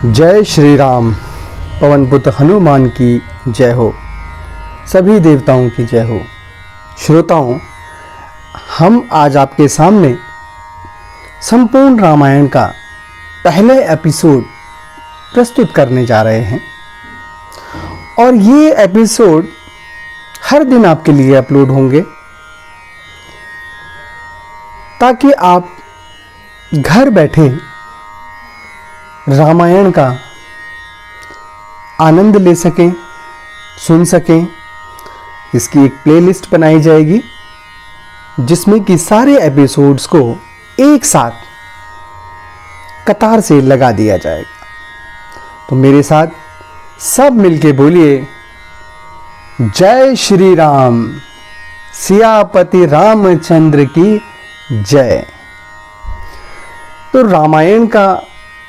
जय श्री राम। पवन पुत्र हनुमान की जय हो। सभी देवताओं की जय हो। श्रोताओं, हम आज आपके सामने संपूर्ण रामायण का पहले एपिसोड प्रस्तुत करने जा रहे हैं और ये एपिसोड हर दिन आपके लिए अपलोड होंगे ताकि आप घर बैठे रामायण का आनंद ले सकें, सुन सकें। इसकी एक प्लेलिस्ट बनाई जाएगी जिसमें कि सारे एपिसोड्स को एक साथ कतार से लगा दिया जाएगा। तो मेरे साथ सब मिलके बोलिए, जय श्री राम, सियापति रामचंद्र की जय। तो रामायण का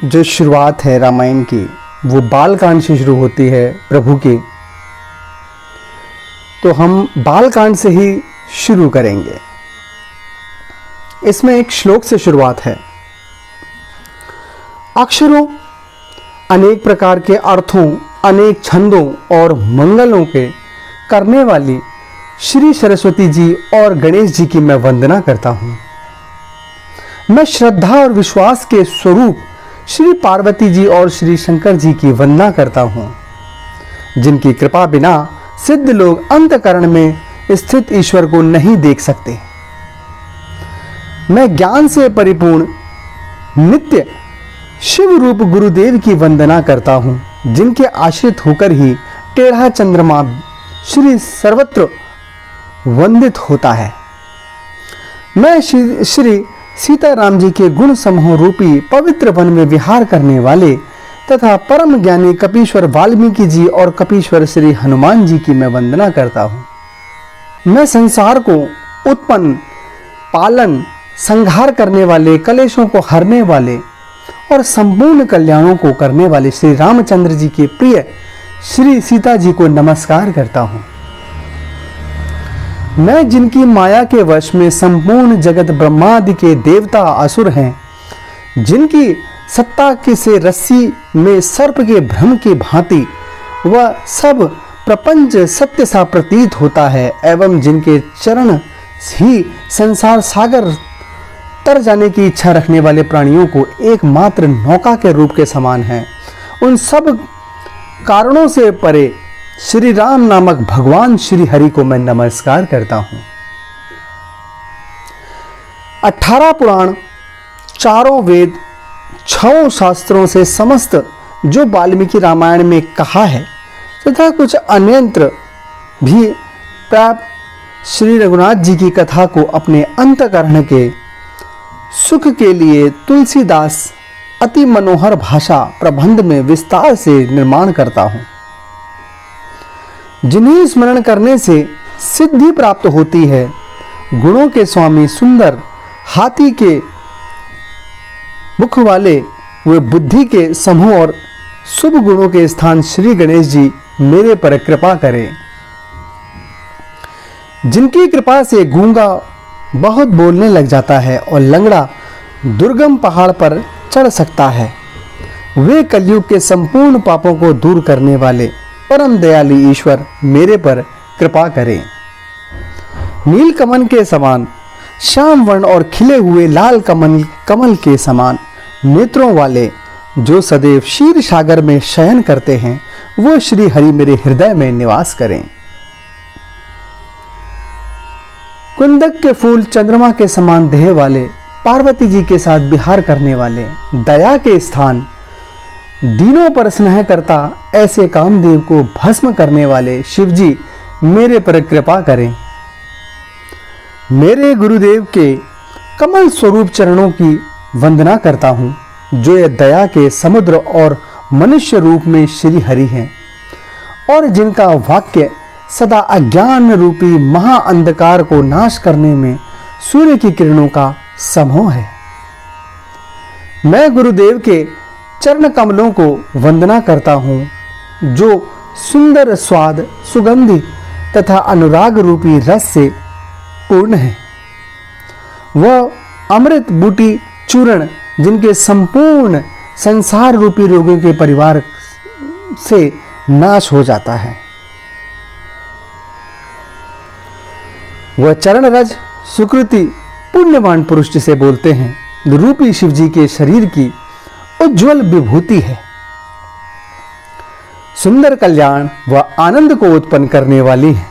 जो शुरुआत है रामायण की, वो बालकांड से शुरू होती है प्रभु की। तो हम बालकांड से ही शुरू करेंगे। इसमें एक श्लोक से शुरुआत है। अक्षरों, अनेक प्रकार के अर्थों, अनेक छंदों और मंगलों के करने वाली श्री सरस्वती जी और गणेश जी की मैं वंदना करता हूं। मैं श्रद्धा और विश्वास के स्वरूप श्री पार्वती जी और श्री शंकर जी की वंदना करता हूं, जिनकी कृपा बिना सिद्ध लोग अंतःकरण में स्थित ईश्वर को नहीं देख सकते। मैं ज्ञान से परिपूर्ण नित्य शिव रूप गुरुदेव की वंदना करता हूं, जिनके आश्रित होकर ही टेढ़ा चंद्रमा श्री सर्वत्र वंदित होता है। मैं श्री सीताराम जी के गुण समूह रूपी पवित्र वन में विहार करने वाले तथा परम ज्ञानी कपीश्वर वाल्मीकि जी और कपीश्वर श्री हनुमान जी की मैं वंदना करता हूँ। मैं संसार को उत्पन्न, पालन, संहार करने वाले, कलेशों को हरने वाले और संपूर्ण कल्याणों को करने वाले श्री रामचंद्र जी के प्रिय श्री सीता जी को नमस्कार करता हूँ। मैं जिनकी माया के वश में संपूर्ण जगत ब्रह्मादि के देवता असुर हैं, जिनकी सत्ता के से रस्सी में सर्प के भ्रम की भांति वह सब प्रपंच सत्य सा प्रतीत होता है, एवं जिनके चरण ही संसार सागर तर जाने की इच्छा रखने वाले प्राणियों को एकमात्र नौका के रूप के समान है, उन सब कारणों से परे श्री राम नामक भगवान श्री हरि को मैं नमस्कार करता हूं। 18 पुराण, 4 वेद, 6 शास्त्रों से समस्त जो वाल्मीकि रामायण में कहा है तथा कुछ अन्यंत्र भी प्राप्त श्री रघुनाथ जी की कथा को अपने अंतःकरण के सुख के लिए तुलसीदास अति मनोहर भाषा प्रबंध में विस्तार से निर्माण करता हूं, जिन्हें स्मरण करने से सिद्धि प्राप्त होती है। गुणों के स्वामी, सुंदर हाथी के मुख वाले वे बुद्धि के समूह और शुभ गुणों के स्थान श्री गणेश जी मेरे पर कृपा करें, जिनकी कृपा से गूंगा बहुत बोलने लग जाता है और लंगड़ा दुर्गम पहाड़ पर चढ़ सकता है। वे कलयुग के संपूर्ण पापों को दूर करने वाले परम दयालु ईश्वर मेरे पर कृपा करें। नील कमल के समान श्याम वर्ण और खिले हुए लाल कमल के समान नेत्रों वाले, जो सदैव क्षीर सागर में शयन करते हैं, वो श्री हरि मेरे हृदय में निवास करें। कुंदक के फूल चंद्रमा के समान देह वाले, पार्वती जी के साथ विहार करने वाले, दया के स्थान, दीनों पर स्नेह करता ऐसे कामदेव को भस्म करने वाले शिव जी मेरे पर कृपा करें। मेरे गुरुदेव के कमल स्वरूप चरणों की वंदना करता हूँ, जो ये दया के समुद्र और मनुष्य रूप में श्री हरि हैं और जिनका वाक्य सदा अज्ञान रूपी महाअंधकार को नाश करने में सूर्य की किरणों का समूह है। मैं गुरुदेव के चरण कमलों को वंदना करता हूँ, जो सुंदर स्वाद, सुगंधि तथा अनुराग रूपी रस से पूर्ण है। वह अमृत बूटी चूर्ण जिनके संपूर्ण संसार रूपी रोगों के परिवार से नाश हो जाता है। वह चरण रज सुकृति पुण्यवान पुरुष जिसे बोलते हैं, रूपी शिव जी के शरीर की उज्जवल विभूति है। सुंदर कल्याण व आनंद को उत्पन्न करने वाली है।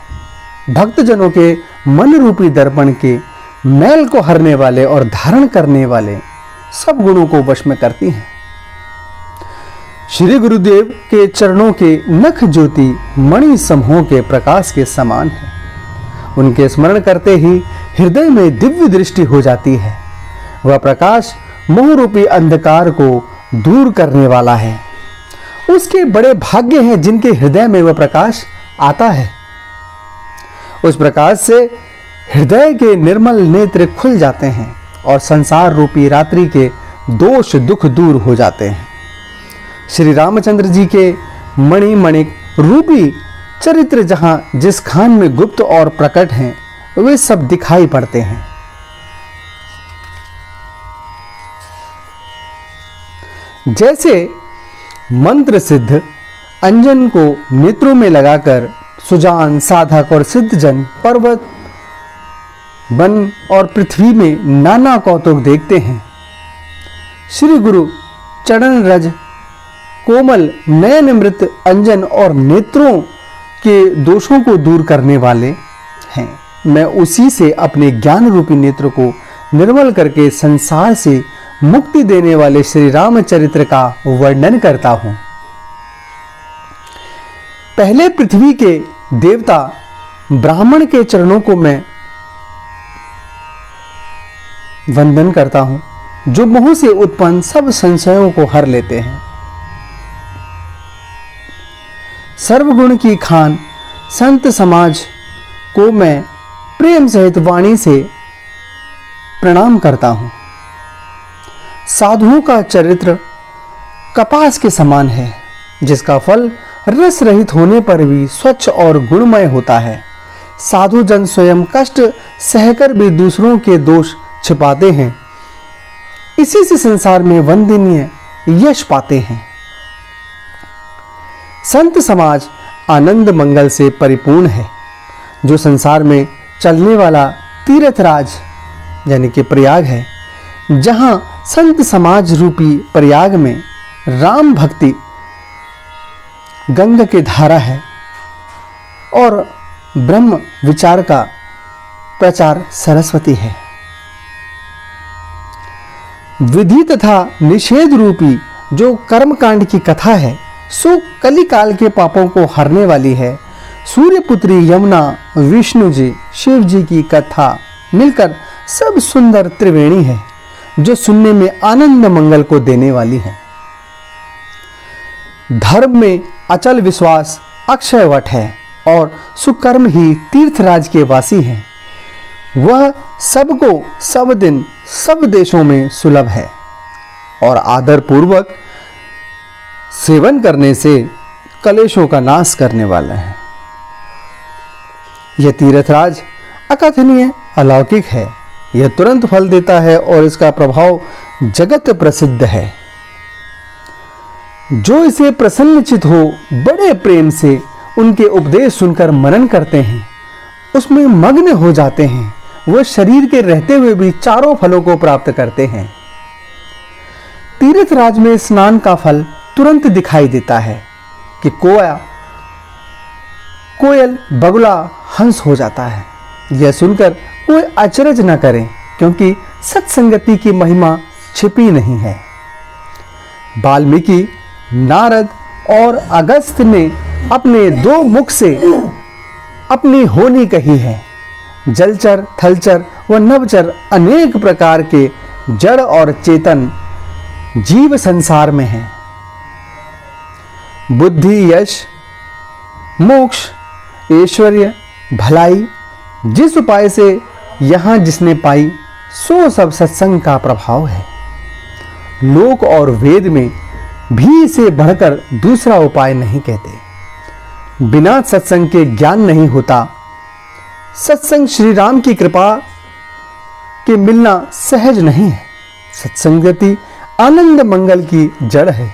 भक्तजनों के मन रूपी दर्पण के मैल को हरने वाले और धारण करने वाले सब गुणों को वश में करती हैं। श्री गुरुदेव के चरणों के नख ज्योति मणि समूह के प्रकाश के समान है। उनके स्मरण करते ही हृदय में दिव्य दृष्टि हो जाती है। वह प्रकाश मोह रूपी अंधकार को दूर करने वाला है। उसके बड़े भाग्य हैं जिनके हृदय में वह प्रकाश आता है। उस प्रकाश से हृदय के निर्मल नेत्र खुल जाते हैं और संसार रूपी रात्रि के दोष दुख दूर हो जाते हैं। श्री रामचंद्र जी के मणिमणिक रूपी चरित्र जहां जिस खान में गुप्त और प्रकट हैं, वे सब दिखाई पड़ते हैं। जैसे मंत्र सिद्ध अंजन को नेत्रों में लगाकर सुजान साधक और सिद्धजन पर्वत वन और पृथ्वी में नाना कौतुक देखते हैं, श्री गुरु चरण रज कोमल नयन मृत अंजन और नेत्रों के दोषों को दूर करने वाले हैं। मैं उसी से अपने ज्ञान रूपी नेत्र को निर्मल करके संसार से मुक्ति देने वाले श्री रामचरित्र का वर्णन करता हूं। पहले पृथ्वी के देवता ब्राह्मण के चरणों को मैं वंदन करता हूं, जो मोह से उत्पन्न सब संशयों को हर लेते हैं। सर्वगुण की खान संत समाज को मैं प्रेम सहित वाणी से प्रणाम करता हूं। साधुओं का चरित्र कपास के समान है, जिसका फल रस रहित होने पर भी स्वच्छ और गुणमय होता है। साधु जन स्वयं कष्ट सहकर भी दूसरों के दोष छिपाते हैं। इसी से संसार में वंदनीय यश पाते हैं। संत समाज आनंद मंगल से परिपूर्ण है। जो संसार में चलने वाला तीर्थराज यानी कि प्रयाग है, जहां संत समाज रूपी प्रयाग में राम भक्ति गंगा की धारा है और ब्रह्म विचार का प्रचार सरस्वती है। विधि तथा निषेध रूपी जो कर्मकांड की कथा है, सो कलिकाल के पापों को हरने वाली है। सूर्यपुत्री यमुना, विष्णु जी, शिव जी की कथा मिलकर सब सुंदर त्रिवेणी है, जो सुनने में आनंद मंगल को देने वाली है। धर्म में अचल विश्वास अक्षय वट है और सुकर्म ही तीर्थराज के वासी हैं। वह सबको सब दिन सब देशों में सुलभ है और आदर पूर्वक सेवन करने से कलेशों का नाश करने वाला है। यह तीर्थराज अकथनीय अलौकिक है। यह तुरंत फल देता है और इसका प्रभाव जगत प्रसिद्ध है। जो इसे प्रसन्नचित हो बड़े प्रेम से उनके उपदेश सुनकर मनन करते हैं, उसमें मग्न हो जाते हैं। वह शरीर के रहते हुए भी चारों फलों को प्राप्त करते हैं। तीर्थराज में स्नान का फल तुरंत दिखाई देता है कि कोयल बगुला हंस हो जाता है। यह सुनकर कोई अचरज न करे, क्योंकि सत्संगति की महिमा छिपी नहीं है। वाल्मीकि, नारद और अगस्त्य ने अपने दो मुख से अपनी होनी कही है। जलचर, थलचर व नवचर अनेक प्रकार के जड़ और चेतन जीव संसार में हैं। बुद्धि, यश, मोक्ष, ऐश्वर्य, भलाई जिस उपाय से यहां जिसने पाई, सो सब सत्संग का प्रभाव है। लोक और वेद में भी इसे बढ़कर दूसरा उपाय नहीं कहते। बिना सत्संग के ज्ञान नहीं होता। सत्संग श्री राम की कृपा के मिलना सहज नहीं है। सत्संगति आनंद मंगल की जड़ है,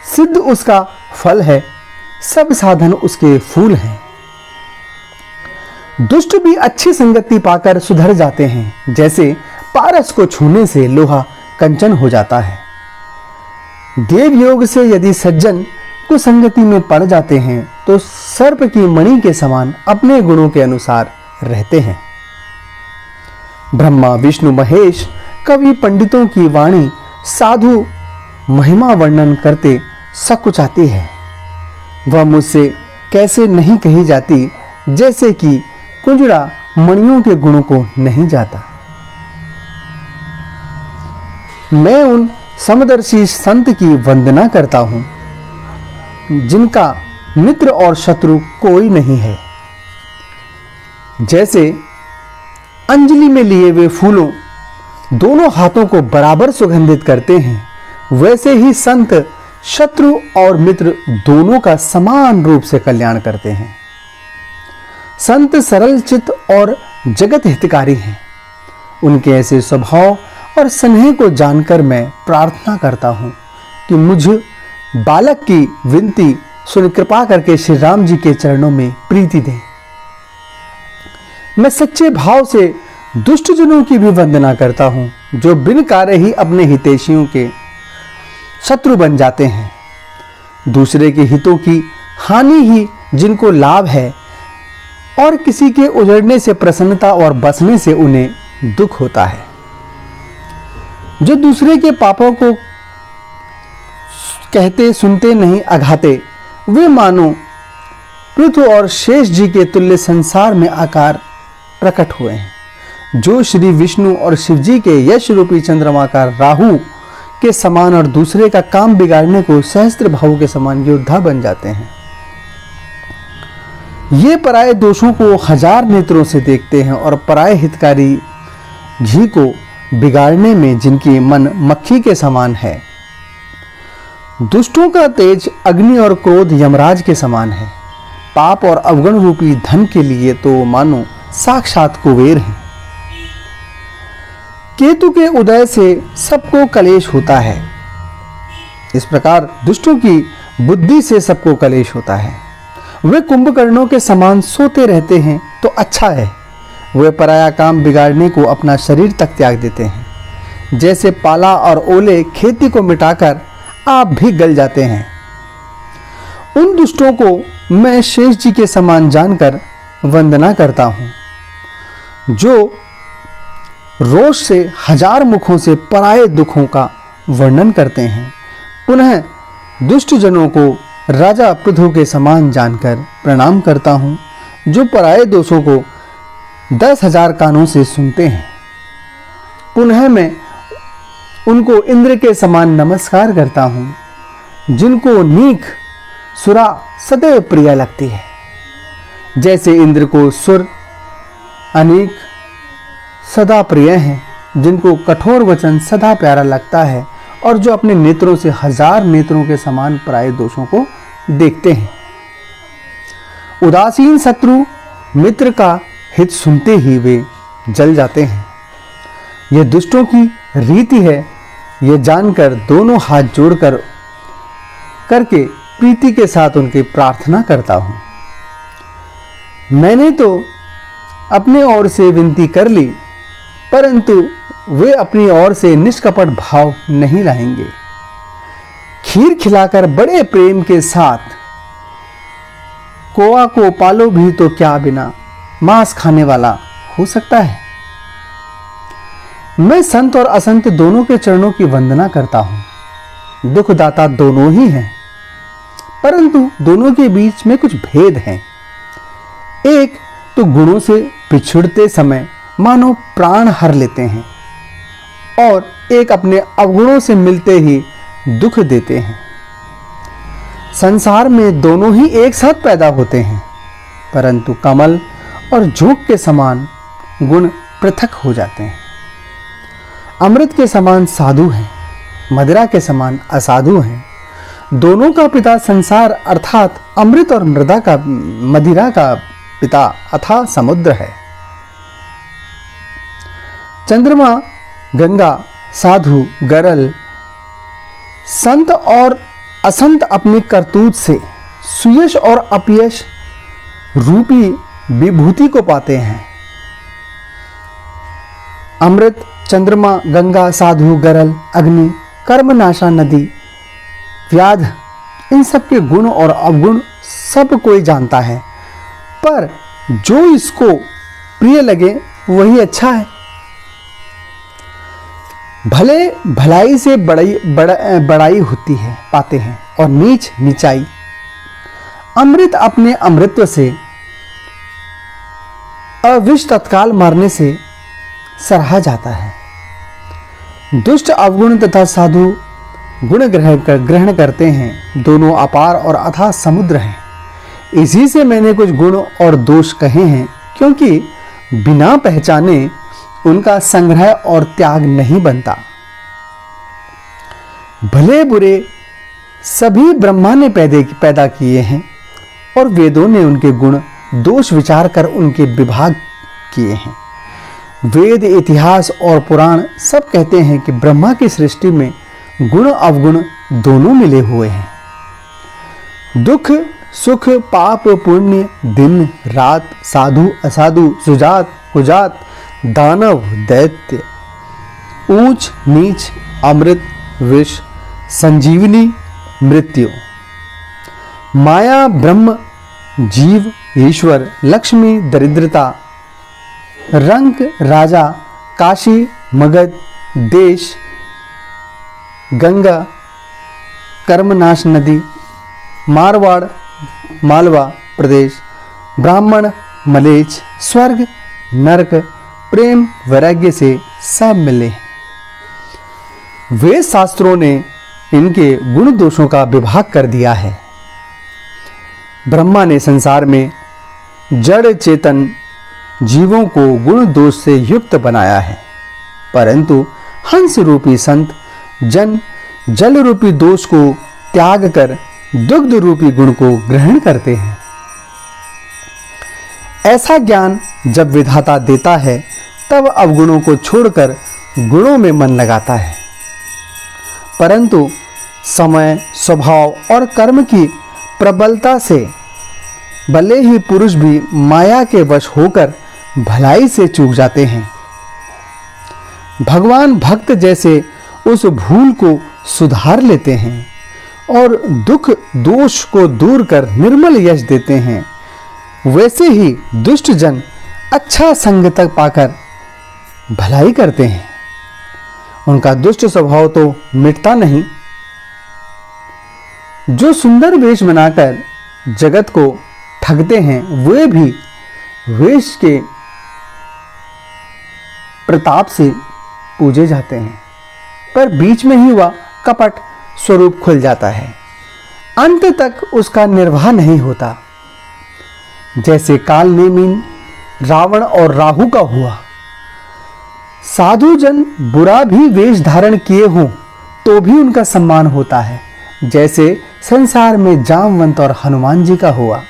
सिद्ध उसका फल है, सब साधन उसके फूल हैं। दुष्ट भी अच्छी संगति पाकर सुधर जाते हैं, जैसे पारस को छूने से लोहा कंचन हो जाता है। देव योग से यदि सज्जन कुसंगति में पड़ जाते हैं तो सर्प की मणि के समान अपने गुणों के अनुसार रहते हैं। ब्रह्मा विष्णु महेश कवि पंडितों की वाणी साधु महिमा वर्णन करते सकुचाती है। वह मुझसे कैसे नहीं कही जाती, जैसे कि कुंजड़ा मणियों के गुणों को नहीं जाता। मैं उन समदर्शी संत की वंदना करता हूं जिनका मित्र और शत्रु कोई नहीं है। जैसे अंजलि में लिए हुए फूलों दोनों हाथों को बराबर सुगंधित करते हैं, वैसे ही संत शत्रु और मित्र दोनों का समान रूप से कल्याण करते हैं। संत सरल चित्त और जगत हितकारी हैं। उनके ऐसे स्वभाव और स्नेह को जानकर मैं प्रार्थना करता हूं कि मुझ बालक की विनती सुन कृपा करके श्री राम जी के चरणों में प्रीति दें। मैं सच्चे भाव से दुष्ट जनों की भी वंदना करता हूं, जो बिन कार्य ही अपने हितैषियों के शत्रु बन जाते हैं। दूसरे के हितों की हानि ही जिनको लाभ है और किसी के उजड़ने से प्रसन्नता और बसने से उन्हें दुख होता है। जो दूसरे के पापों को कहते सुनते नहीं अघाते, वे मानो पृथु और शेष जी के तुल्य संसार में आकार प्रकट हुए हैं। जो श्री विष्णु और शिव जी के यश रूपी चंद्रमा का राहु के समान और दूसरे का काम बिगाड़ने को सहस्त्र भावों के समान योद्धा बन जाते हैं। ये पराये दोषों को हजार नेत्रों से देखते हैं और पराये हितकारी घी को बिगाड़ने में जिनकी मन मक्खी के समान है। दुष्टों का तेज अग्नि और क्रोध यमराज के समान है। पाप और अवगुण रूपी धन के लिए तो मानो साक्षात कुबेर हैं। केतु के उदय से सबको कलेश होता है। इस प्रकार दुष्टों की बुद्धि से सबको कलेश होता है। वे कुंभकर्णों के समान सोते रहते हैं तो अच्छा है। वे पराया काम बिगाड़ने को अपना शरीर तक त्याग देते हैं। जैसे पाला और ओले खेती को मिटाकर आप भी गल जाते हैं। उन दुष्टों को मैं शेष जी के समान जानकर वंदना करता हूं, जो रोष से हजार मुखों से पराये दुखों का वर्णन करते हैं। पुनः दुष्ट जनों को राजा पृथु के समान जानकर प्रणाम करता हूं, जो पराये दोषों को 10,000 कानों से सुनते हैं। पुनः मैं उनको इंद्र के समान नमस्कार करता हूं, जिनको नीक सुरा सदैव प्रिय लगती है। जैसे इंद्र को सुर अनेक सदा प्रिय हैं, जिनको कठोर वचन सदा प्यारा लगता है और जो अपने नेत्रों से हजार नेत्रों के समान पराये दोषों को देखते हैं। उदासीन शत्रु मित्र का हित सुनते ही वे जल जाते हैं। यह दुष्टों की रीति है। यह जानकर दोनों हाथ जोड़कर करके प्रीति के साथ उनकी प्रार्थना करता हूं। मैंने तो अपने ओर से विनती कर ली, परंतु वे अपनी ओर से निष्कपट भाव नहीं लाएंगे। खीर खिलाकर बड़े प्रेम के साथ कोआ को पालो भी तो क्या बिना मांस खाने वाला हो सकता है। मैं संत और असंत दोनों के चरणों की वंदना करता हूं। दुखदाता दोनों ही हैं, परंतु दोनों के बीच में कुछ भेद हैं। एक तो गुणों से पिछड़ते समय मानो प्राण हर लेते हैं और एक अपने अवगुणों से मिलते ही दुख देते हैं। संसार में दोनों ही एक साथ पैदा होते हैं, परंतु कमल और जोंक के समान गुण पृथक हो जाते हैं। अमृत के समान साधु हैं, मदिरा के समान असाधु हैं। दोनों का पिता संसार अर्थात अमृत और मदिरा का पिता अथाह समुद्र है। चंद्रमा गंगा साधु गरल संत और असंत अपने करतूत से सुयश और अपयश रूपी विभूति को पाते हैं। अमृत, चंद्रमा, गंगा, साधु, गरल, अग्नि, कर्मनाशा नदी, व्याध, इन सब के गुण और अवगुण सब कोई जानता है, पर जो इसको प्रिय लगे वही अच्छा है। भले भलाई से बड़ाई होती है पाते हैं और नीच नीचाई। अमृत अपने अमृतत्व से, अविष तत्काल मारने से सराहा जाता है। दुष्ट अवगुण तथा साधु गुण ग्रहण करते हैं। दोनों अपार और अथाह समुद्र हैं। इसी से मैंने कुछ गुण और दोष कहे हैं, क्योंकि बिना पहचाने उनका संग्रह और त्याग नहीं बनता। भले बुरे सभी ब्रह्मा ने पैदा किए हैं और वेदों ने उनके गुण दोष विचार कर उनके विभाग किए हैं। वेद, इतिहास और पुराण सब कहते हैं कि ब्रह्मा की सृष्टि में गुण अवगुण दोनों मिले हुए हैं। दुख सुख, पाप पुण्य, दिन रात, साधु असाधु, सुजात कुजात, दानव दैत्य, ऊंच नीच, अमृत विष, संजीवनी मृत्यु, माया ब्रह्म, जीव ईश्वर, लक्ष्मी दरिद्रता, रंक राजा, काशी मगध देश, गंगा, कर्मनाश नदी, मारवाड़ मालवा प्रदेश, ब्राह्मण मलेच्छ, स्वर्ग नरक, प्रेम वैराग्य से सब मिले हैं। वेद शास्त्रों ने इनके गुण दोषों का विभाग कर दिया है। ब्रह्मा ने संसार में जड़ चेतन जीवों को गुण दोष से युक्त बनाया है, परंतु हंस रूपी संत जन जल रूपी दोष को त्याग कर दुग्ध रूपी गुण को ग्रहण करते हैं। ऐसा ज्ञान जब विधाता देता है तब अवगुणों को छोड़कर गुणों में मन लगाता है, परंतु समय, स्वभाव और कर्म की प्रबलता से भले ही पुरुष भी माया के वश होकर भलाई से चूक जाते हैं। भगवान भक्त जैसे उस भूल को सुधार लेते हैं और दुख दोष को दूर कर निर्मल यश देते हैं, वैसे ही दुष्ट जन अच्छा संग तक पाकर भलाई करते हैं। उनका दुष्ट स्वभाव तो मिटता नहीं। जो सुंदर वेश बनाकर जगत को ठगते हैं वे भी वेश के प्रताप से पूजे जाते हैं, पर बीच में ही वह कपट स्वरूप खुल जाता है। अंत तक उसका निर्वाह नहीं होता। जैसे काल नेमीन रावण और राहु का हुआ। साधु जन बुरा भी वेश धारण किए हों तो भी उनका सम्मान होता है, जैसे संसार में जामवंत और हनुमान जी का हुआ।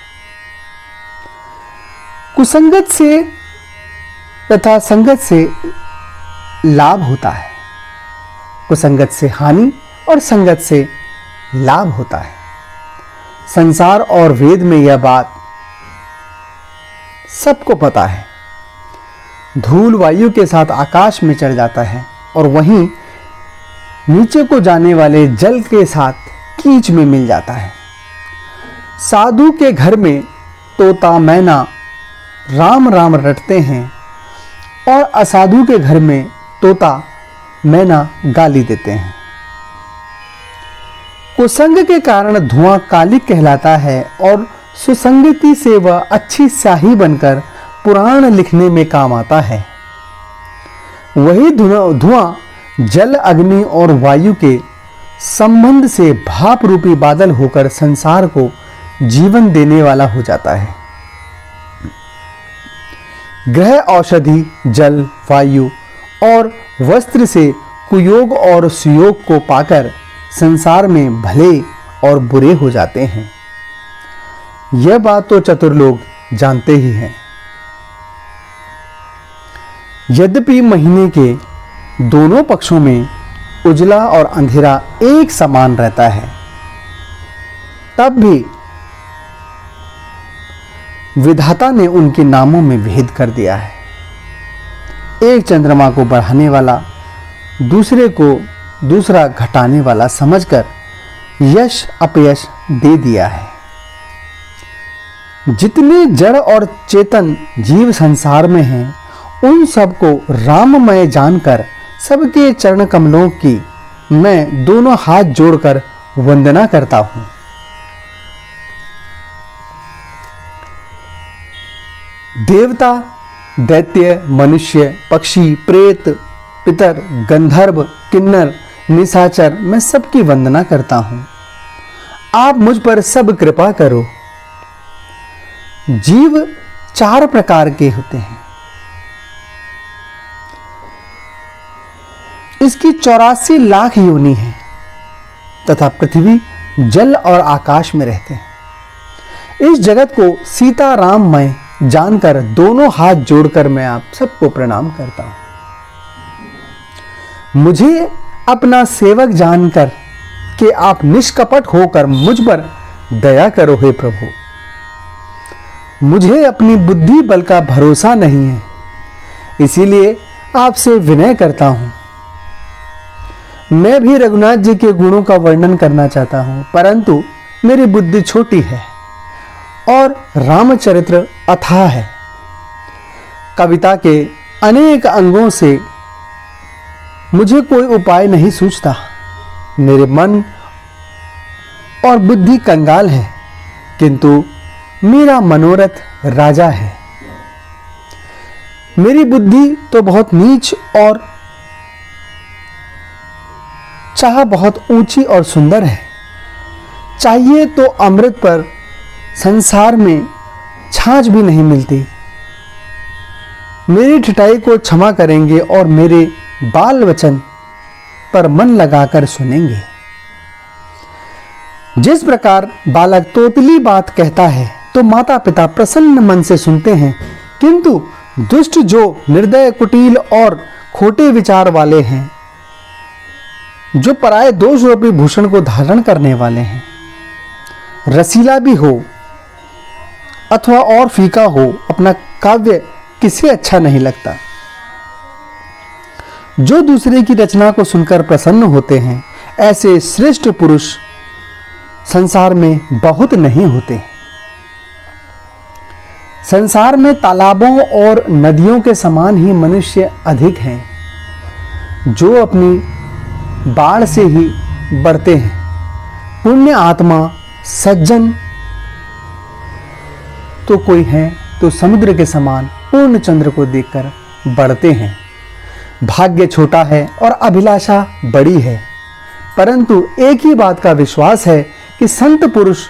कुसंगत से तथा संगत से लाभ होता है, कुसंगत से हानि और संगत से लाभ होता है। संसार और वेद में यह बात सबको पता है। धूल वायु के साथ आकाश में चढ़ जाता है और वहीं नीचे को जाने वाले जल के साथ कीच में मिल जाता है। साधु के घर में तोता मैना राम राम रटते हैं और असाधु के घर में तोता मैना गाली देते हैं। कुसंग के कारण धुआं कालिक कहलाता है और सुसंगति से वह अच्छी स्याही बनकर पुराण लिखने में काम आता है। वही धुआं जल, अग्नि और वायु के संबंध से भाप रूपी बादल होकर संसार को जीवन देने वाला हो जाता है। ग्रह, औषधि, जल, वायु और वस्त्र से कुयोग और सुयोग को पाकर संसार में भले और बुरे हो जाते हैं। यह बात तो चतुर लोग जानते ही हैं। यद्यपि महीने के दोनों पक्षों में उजला और अंधेरा एक समान रहता है, तब भी विधाता ने उनके नामों में भेद कर दिया है। एक चंद्रमा को बढ़ाने वाला दूसरे को दूसरा घटाने वाला समझकर यश अपयश दे दिया है। जितने जड़ और चेतन जीव संसार में हैं, उन सबको राममय जानकर सबके चरण कमलों की मैं दोनों हाथ जोड़कर वंदना करता हूं। देवता, दैत्य, मनुष्य, पक्षी, प्रेत, पितर, गंधर्व, किन्नर, निशाचर, मैं सबकी वंदना करता हूं। आप मुझ पर सब कृपा करो। जीव 4 प्रकार के होते हैं। इसकी 84 लाख योनि है तथा पृथ्वी, जल और आकाश में रहते हैं। इस जगत को सीता राममय जानकर दोनों हाथ जोड़कर मैं आप सबको प्रणाम करता हूं। मुझे अपना सेवक जानकर कि आप निष्कपट होकर मुझ पर दया करो हे प्रभु। मुझे अपनी बुद्धि बल का भरोसा नहीं है, इसीलिए आपसे विनय करता हूं। मैं भी रघुनाथ जी के गुणों का वर्णन करना चाहता हूं, परंतु मेरी बुद्धि छोटी है और रामचरित्र अथाह है। कविता के अनेक अंगों से मुझे कोई उपाय नहीं सूझता। मेरे मन और बुद्धि कंगाल है, किंतु मेरा मनोरथ राजा है। मेरी बुद्धि तो बहुत नीच और चाह बहुत ऊंची और सुंदर है। चाहिए तो अमृत पर संसार में छाछ भी नहीं मिलती। मेरी ठिठाई को क्षमा करेंगे और मेरे बाल वचन पर मन लगाकर सुनेंगे। जिस प्रकार बालक तोतली बात कहता है तो माता पिता प्रसन्न मन से सुनते हैं, किंतु दुष्ट जो निर्दय, कुटिल और खोटे विचार वाले हैं, जो पराये दोष रूपी भूषण को धारण करने वाले हैं, रसीला भी हो अथवा और फीका हो, अपना काव्य किसे अच्छा नहीं लगता। जो दूसरे की रचना को सुनकर प्रसन्न होते हैं, ऐसे श्रेष्ठ पुरुष संसार में बहुत नहीं होते। संसार में तालाबों और नदियों के समान ही मनुष्य अधिक हैं, जो अपनी बाढ़ से ही बढ़ते हैं। पुण्य आत्मा सज्जन तो कोई है तो समुद्र के समान पूर्ण चंद्र को देखकर बढ़ते हैं। भाग्य छोटा है और अभिलाषा बड़ी है, परंतु एक ही बात का विश्वास है कि संत पुरुष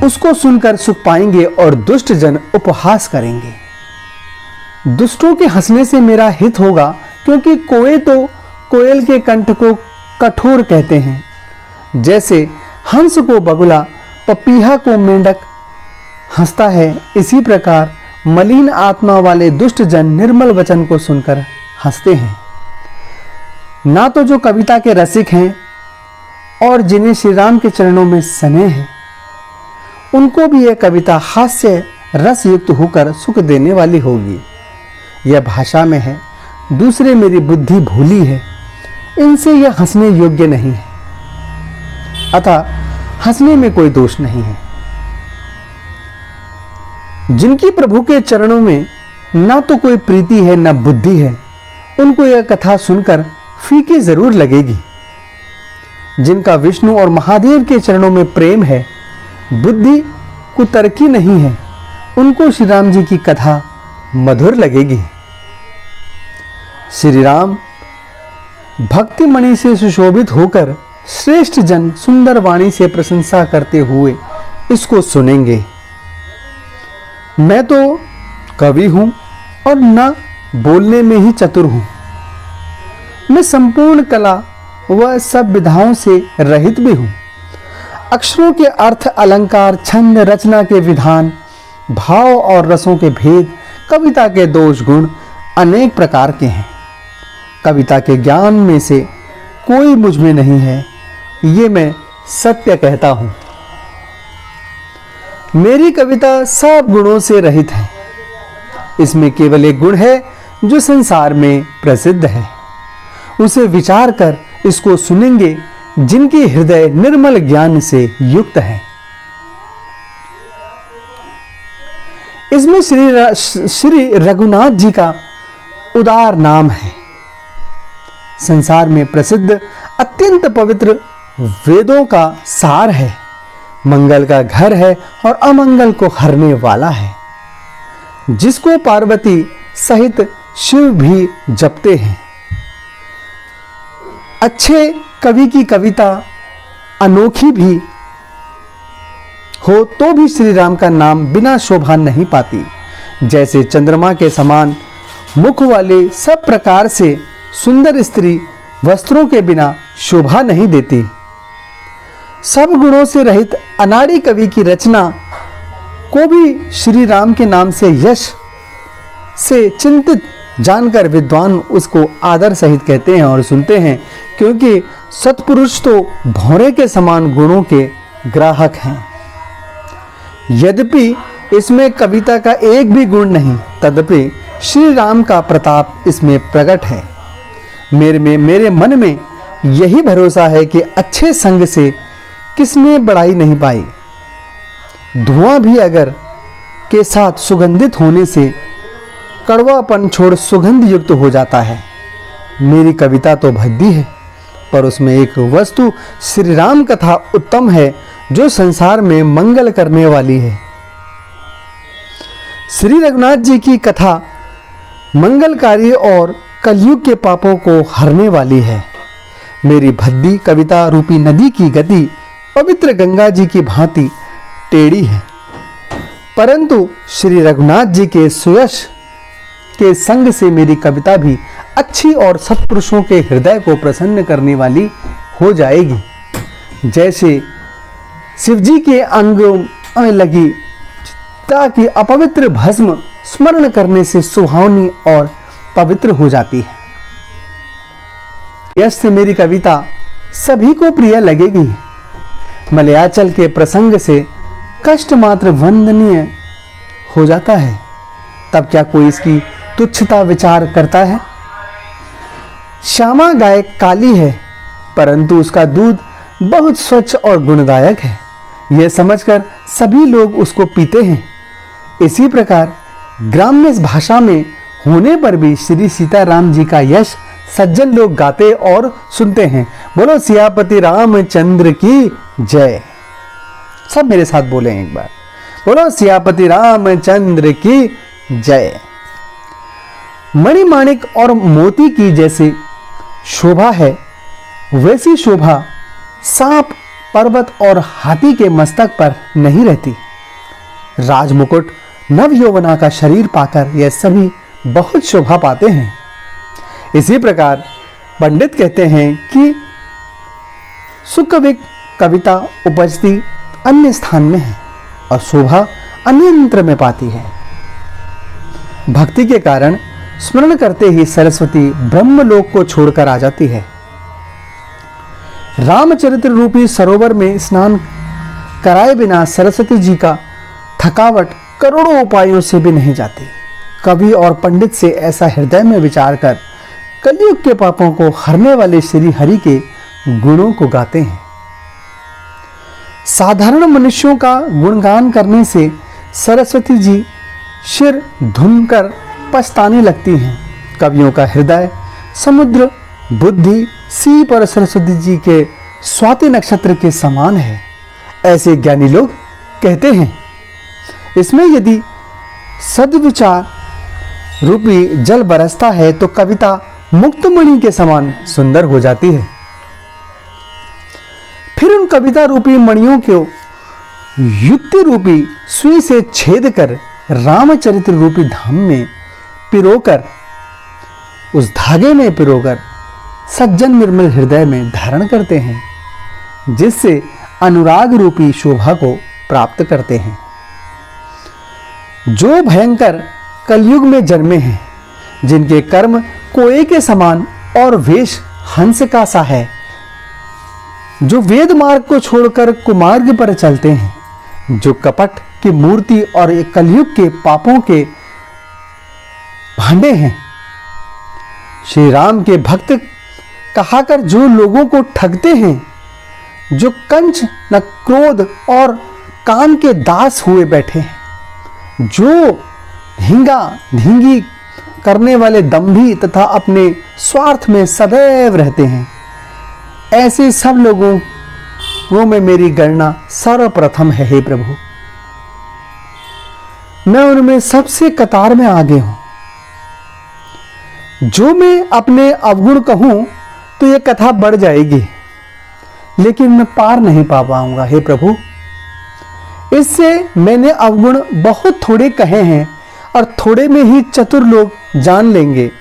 उसको सुनकर सुख पाएंगे और दुष्ट जन उपहास करेंगे। दुष्टों के हंसने से मेरा हित होगा, क्योंकि कोए तो कोयल के कंठ को कठोर कहते हैं। जैसे हंस को बगुला, पपीहा को मेंढक हंसता है, इसी प्रकार मलिन आत्मा वाले दुष्ट जन निर्मल वचन को सुनकर हंसते हैं। ना तो जो कविता के रसिक हैं और जिन्हें श्री राम के चरणों में स्नेह है, उनको भी यह कविता हास्य रस युक्त होकर सुख देने वाली होगी। यह भाषा में है, दूसरे मेरी बुद्धि भूली है, इनसे यह हंसने योग्य नहीं है, अतः हंसने में कोई दोष नहीं है। जिनकी प्रभु के चरणों में ना तो कोई प्रीति है ना बुद्धि है, उनको यह कथा सुनकर फीकी जरूर लगेगी। जिनका विष्णु और महादेव के चरणों में प्रेम है, बुद्धि कुतर्की नहीं है, उनको श्री राम जी की कथा मधुर लगेगी। श्री राम भक्ति मणि से सुशोभित होकर श्रेष्ठ जन सुंदर वाणी से प्रशंसा करते हुए इसको सुनेंगे। मैं तो कवि हूं और न बोलने में ही चतुर हूं। मैं संपूर्ण कला व सब विधाओं से रहित भी हूं। अक्षरों के अर्थ, अलंकार, छंद, रचना के विधान, भाव और रसों के भेद, कविता के दोष गुण अनेक प्रकार के हैं। कविता के ज्ञान में से कोई मुझ में नहीं है, ये मैं सत्य कहता हूं। मेरी कविता सब गुणों से रहित है। इसमें केवल एक गुण है जो संसार में प्रसिद्ध है। उसे विचार कर इसको सुनेंगे जिनके हृदय निर्मल ज्ञान से युक्त है। इसमें श्री रघुनाथ जी का उदार नाम है। संसार में प्रसिद्ध अत्यंत पवित्र वेदों का सार है। मंगल का घर है और अमंगल को हरने वाला है, जिसको पार्वती सहित शिव भी जपते हैं। अच्छे कवि की कविता अनोखी भी हो तो भी श्री राम का नाम बिना शोभा नहीं पाती। जैसे चंद्रमा के समान मुख वाले सब प्रकार से सुंदर स्त्री वस्त्रों के बिना शोभा नहीं देती, सब गुणों से रहित अनाड़ी कवि की रचना को भी श्री राम के नाम से यश से चिंतित जानकर विद्वान उसको आदर सहित कहते हैं और सुनते हैं, क्योंकि सत्पुरुष तो भौरे के समान गुणों के ग्राहक हैं। यद्यपि इसमें कविता का एक भी गुण नहीं, तदपि श्री राम का प्रताप इसमें प्रकट है। मेरे मन में यही भरोसा है कि अच्छे संग से किसने बड़ाई नहीं पाई। धुआं भी अगर के साथ सुगंधित होने से कड़वापन छोड़ सुगंध युक्त हो जाता है। मेरी कविता तो भद्दी है, पर उसमें एक वस्तु श्री राम कथा उत्तम है जो संसार में मंगल करने वाली है। श्री रघुनाथ जी की कथा मंगलकारी और कलयुग के पापों को हरने वाली है। मेरी भद्दी कविता रूपी नदी की गति पवित्र गंगा जी की भांति टेढ़ी है, परंतु श्री रघुनाथ जी के सुयश के संग से मेरी कविता भी अच्छी और सत्पुरुषों के हृदय को प्रसन्न करने वाली हो जाएगी। जैसे शिवजी के अंगों में लगी ताकि अपवित्र भस्म स्मरण करने से सुहावनी और पवित्र हो जाती है। यश से मेरी कविता सभी को प्रिय लगेगी। मलयाचल के प्रसंग से कष्ट मात्र वंदनीय हो जाता है, तब क्या कोई इसकी तुच्छता विचार करता है। श्यामा गाय काली है, परंतु उसका दूध बहुत स्वच्छ और गुणदायक है, यह समझकर सभी लोग उसको पीते हैं। इसी प्रकार ग्राम्य भाषा में होने पर भी श्री सीताराम जी का यश सज्जन लोग गाते और सुनते हैं। बोलो सियापति रामचंद्र की जय। सब मेरे साथ बोले एक बार, बोलो सियापति रामचंद्र की जय। मणिमाणिक और मोती की जैसे शोभा है, वैसी शोभा सांप, पर्वत और हाथी के मस्तक पर नहीं रहती। राजमुकुट, नव यौवना का शरीर पाकर यह सभी बहुत शोभा पाते हैं। इसी प्रकार पंडित कहते हैं कि सुकविक कविता उपजती अन्य स्थान में है और शोभा अन्यत्र में पाती है। भक्ति के कारण स्मरण करते ही सरस्वती ब्रह्मलोक को छोड़कर आ जाती है। रामचरित्र रूपी सरोवर में स्नान कराए बिना सरस्वती जी का थकावट करोड़ों उपायों से भी नहीं जाती। कवि और पंडित से ऐसा हृदय में विचार कर कलयुग के पापों को हरने वाले श्री हरि के गुणों को गाते हैं। साधारण मनुष्यों का गुणगान करने से सरस्वती जी सिर धुनकर पछताने लगती हैं। कवियों का हृदय समुद्र बुद्धि सी पर सरस्वती जी के स्वाति नक्षत्र के समान है, ऐसे ज्ञानी लोग कहते हैं। इसमें यदि सद्विचार रूपी जल बरसता है तो कविता मुक्तमणि के समान सुंदर हो जाती है। फिर उन कविता रूपी मणियों को युक्ति रूपी सुई से छेद कर रामचरित्र रूपी धाम में पिरोकर, उस धागे में पिरोकर सज्जन निर्मल हृदय में धारण करते हैं, जिससे अनुराग रूपी शोभा को प्राप्त करते हैं। जो भयंकर कलयुग में जन्मे हैं, जिनके कर्म कोए के समान और वेश हंस का सा है, जो वेद मार्ग को छोड़कर कुमार्ग पर चलते हैं, जो कपट की मूर्ति और एक कलयुग के पापों के भांडे हैं। श्री राम के भक्त कहाकर जो लोगों को ठगते हैं, जो कंच न क्रोध और काम के दास हुए बैठे हैं, जो धींगा धींगी करने वाले दंभी तथा अपने स्वार्थ में सदैव रहते हैं, ऐसे सब लोगों में मेरी गणना सर्वप्रथम है। हे प्रभु, मैं उनमें सबसे कतार में आगे हूं। जो मैं अपने अवगुण कहूं तो यह कथा बढ़ जाएगी, लेकिन मैं पार नहीं पा पाऊंगा। हे प्रभु, इससे मैंने अवगुण बहुत थोड़े कहे हैं और थोड़े में ही चतुर लोग जान लेंगे।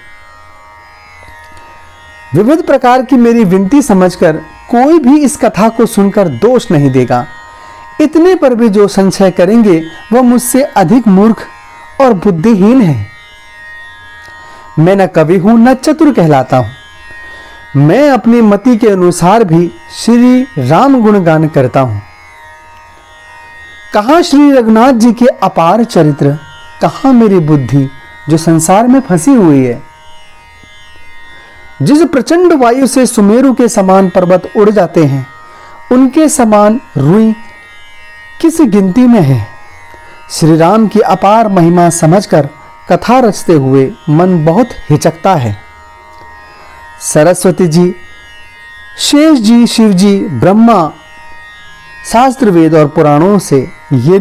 विविध प्रकार की मेरी विनती समझकर कोई भी इस कथा को सुनकर दोष नहीं देगा। इतने पर भी जो संशय करेंगे वह मुझसे अधिक मूर्ख और बुद्धिहीन है। मैं न कवि हूं न चतुर कहलाता हूं। मैं अपनी मति के अनुसार भी श्री राम गुणगान करता हूं। कहां श्री रघुनाथ जी के अपार चरित्र, कहां मेरी बुद्धि जो संसार में फंसी हुई है। जिस प्रचंड वायु से सुमेरु के समान पर्वत उड़ जाते हैं, उनके समान रुई किस गिनती में है। श्री राम की अपार महिमा समझकर कथा रचते हुए मन बहुत हिचकता है। सरस्वती जी, शेष जी, शिव जी, ब्रह्मा, शास्त्र वेद और पुराणों से ये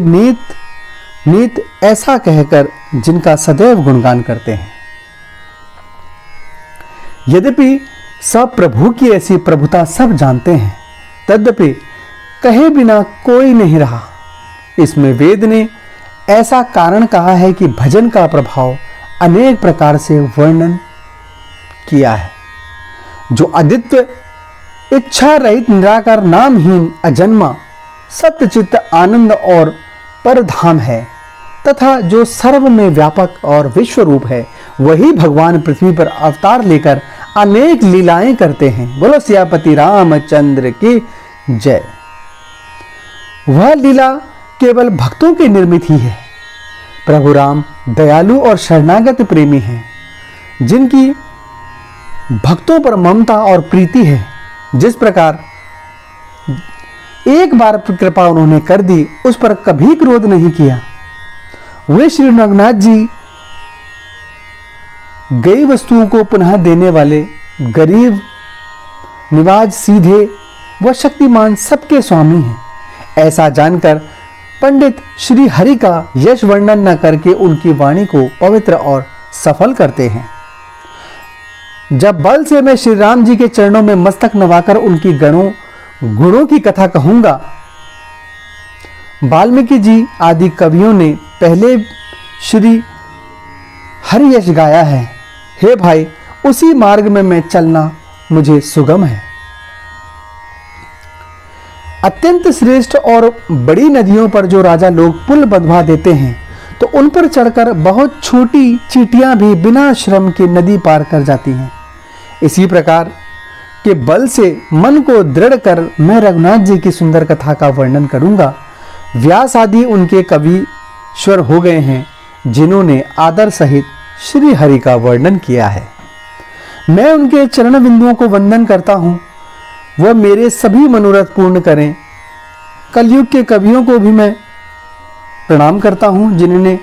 नीत ऐसा कहकर जिनका सदैव गुणगान करते हैं। यद्यपि सब प्रभु की ऐसी प्रभुता सब जानते हैं, तद्यपि कहे बिना कोई नहीं रहा। इसमें वेद ने ऐसा कारण कहा है कि भजन का प्रभाव अनेक प्रकार से वर्णन किया है। जो अद्वितीय, इच्छा रहित, निराकार, नामहीन, अजन्मा, सत्यचित्त, आनंद और परधाम है, तथा जो सर्व में व्यापक और विश्व रूप है, वही भगवान पृथ्वी पर अवतार लेकर अनेक लीलाएं करते हैं। बोलो सियापति रामचंद्र की जय। वह लीला केवल भक्तों के निर्मित ही है। प्रभु राम दयालु और शरणागत प्रेमी हैं, जिनकी भक्तों पर ममता और प्रीति है। जिस प्रकार एक बार कृपा उन्होंने कर दी, उस पर कभी क्रोध नहीं किया। वे श्री रघुनाथ जी गई वस्तुओं को पुनः देने वाले, गरीब निवाज, सीधे व शक्तिमान, सबके स्वामी हैं। ऐसा जानकर पंडित श्री हरि का यश वर्णन न करके उनकी वाणी को पवित्र और सफल करते हैं। जब बल से मैं श्री राम जी के चरणों में मस्तक नवाकर उनकी गुणों की कथा कहूंगा। वाल्मीकि जी आदि कवियों ने पहले श्री हरि यश गाया है। हे भाई, उसी मार्ग में मैं चलना मुझे सुगम है। अत्यंत श्रेष्ठ और बड़ी नदियों पर जो राजा लोग पुल बंधवा देते हैं, तो उन पर चढ़कर बहुत छोटी चींटियां भी बिना श्रम के नदी पार कर जाती हैं। इसी प्रकार के बल से मन को दृढ़ कर मैं रघुनाथ जी की सुंदर कथा का वर्णन करूंगा। व्यास आदि उनके कविश्वर हो गए हैं, जिन्होंने आदर सहित श्री हरि का वर्णन किया है। मैं उनके चरण बिंदुओं को वंदन करता हूं, वह मेरे सभी मनोरथ पूर्ण करें। कलयुग के कवियों को भी मैं प्रणाम करता हूं, जिन्होंने